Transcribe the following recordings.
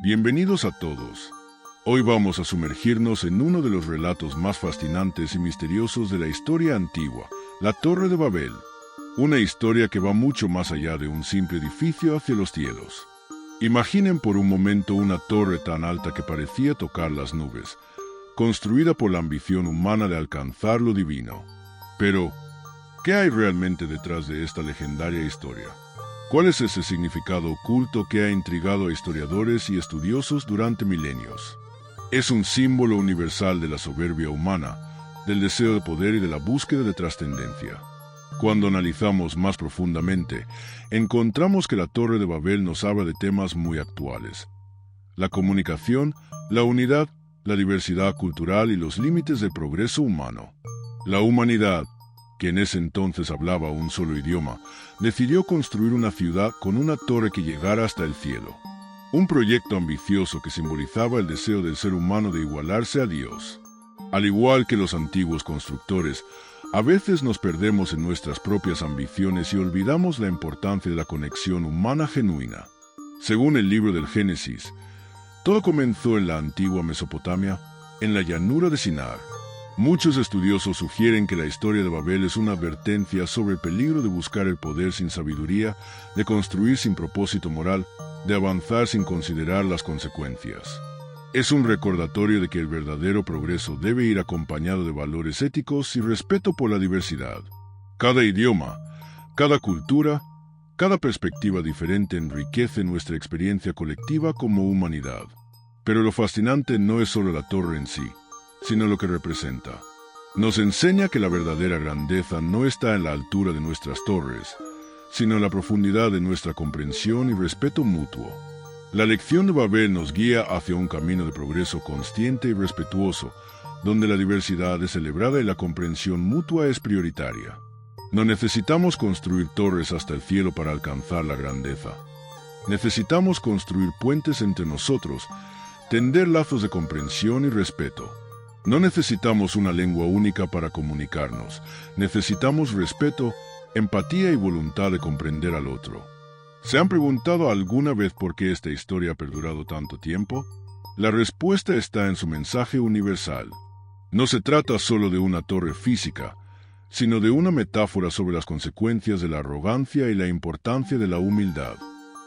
Bienvenidos a todos. Hoy vamos a sumergirnos en uno de los relatos más fascinantes y misteriosos de la historia antigua, la Torre de Babel. Una historia que va mucho más allá de un simple edificio hacia los cielos. Imaginen por un momento una torre tan alta que parecía tocar las nubes, construida por la ambición humana de alcanzar lo divino. Pero, ¿qué hay realmente detrás de esta legendaria historia? ¿Cuál es ese significado oculto que ha intrigado a historiadores y estudiosos durante milenios? Es un símbolo universal de la soberbia humana, del deseo de poder y de la búsqueda de trascendencia. Cuando analizamos más profundamente, encontramos que la Torre de Babel nos habla de temas muy actuales. La comunicación, la unidad, la diversidad cultural y los límites del progreso humano. La humanidad, que en ese entonces hablaba un solo idioma, decidió construir una ciudad con una torre que llegara hasta el cielo. Un proyecto ambicioso que simbolizaba el deseo del ser humano de igualarse a Dios. Al igual que los antiguos constructores, a veces nos perdemos en nuestras propias ambiciones y olvidamos la importancia de la conexión humana genuina. Según el libro del Génesis, todo comenzó en la antigua Mesopotamia, en la llanura de Sinar. Muchos estudiosos sugieren que la historia de Babel es una advertencia sobre el peligro de buscar el poder sin sabiduría, de construir sin propósito moral, de avanzar sin considerar las consecuencias. Es un recordatorio de que el verdadero progreso debe ir acompañado de valores éticos y respeto por la diversidad. Cada idioma, cada cultura, cada perspectiva diferente enriquece nuestra experiencia colectiva como humanidad. Pero lo fascinante no es solo la torre en sí, sino lo que representa. Nos enseña que la verdadera grandeza no está en la altura de nuestras torres, sino en la profundidad de nuestra comprensión y respeto mutuo. La lección de Babel nos guía hacia un camino de progreso consciente y respetuoso, donde la diversidad es celebrada y la comprensión mutua es prioritaria. No necesitamos construir torres hasta el cielo para alcanzar la grandeza. Necesitamos construir puentes entre nosotros, tender lazos de comprensión y respeto. No necesitamos una lengua única para comunicarnos. Necesitamos respeto, empatía y voluntad de comprender al otro. ¿Se han preguntado alguna vez por qué esta historia ha perdurado tanto tiempo? La respuesta está en su mensaje universal. No se trata solo de una torre física, sino de una metáfora sobre las consecuencias de la arrogancia y la importancia de la humildad.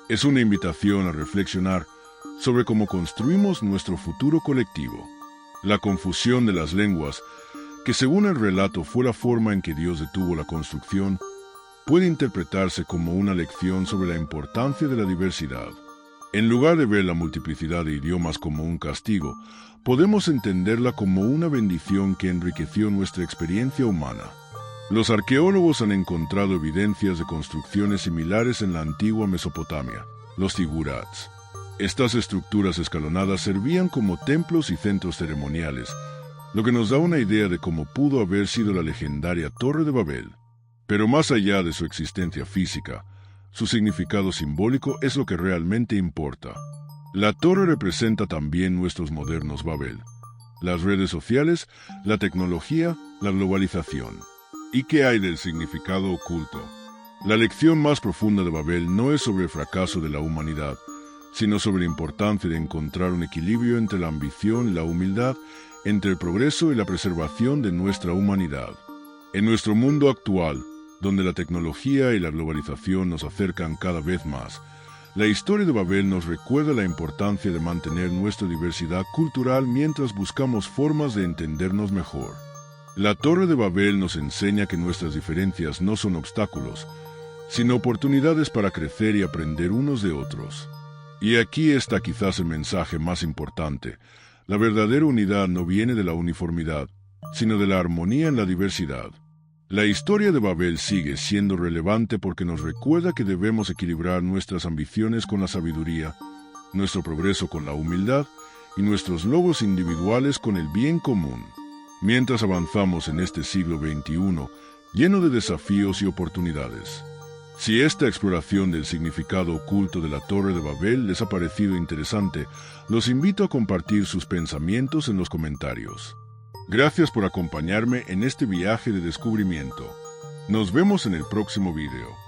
Es una invitación a reflexionar sobre cómo construimos nuestro futuro colectivo. La confusión de las lenguas, que según el relato fue la forma en que Dios detuvo la construcción, puede interpretarse como una lección sobre la importancia de la diversidad. En lugar de ver la multiplicidad de idiomas como un castigo, podemos entenderla como una bendición que enriqueció nuestra experiencia humana. Los arqueólogos han encontrado evidencias de construcciones similares en la antigua Mesopotamia, los zigurats. Estas estructuras escalonadas servían como templos y centros ceremoniales, lo que nos da una idea de cómo pudo haber sido la legendaria Torre de Babel. Pero más allá de su existencia física, su significado simbólico es lo que realmente importa. La torre representa también nuestros modernos Babel, las redes sociales, la tecnología, la globalización. ¿Y qué hay del significado oculto? La lección más profunda de Babel no es sobre el fracaso de la humanidad, sino sobre la importancia de encontrar un equilibrio entre la ambición y la humildad, entre el progreso y la preservación de nuestra humanidad. En nuestro mundo actual, donde la tecnología y la globalización nos acercan cada vez más, la historia de Babel nos recuerda la importancia de mantener nuestra diversidad cultural mientras buscamos formas de entendernos mejor. La Torre de Babel nos enseña que nuestras diferencias no son obstáculos, sino oportunidades para crecer y aprender unos de otros. Y aquí está quizás el mensaje más importante. La verdadera unidad no viene de la uniformidad, sino de la armonía en la diversidad. La historia de Babel sigue siendo relevante porque nos recuerda que debemos equilibrar nuestras ambiciones con la sabiduría, nuestro progreso con la humildad y nuestros logros individuales con el bien común. Mientras avanzamos en este siglo XXI, lleno de desafíos y oportunidades. Si esta exploración del significado oculto de la Torre de Babel les ha parecido interesante, los invito a compartir sus pensamientos en los comentarios. Gracias por acompañarme en este viaje de descubrimiento. Nos vemos en el próximo video.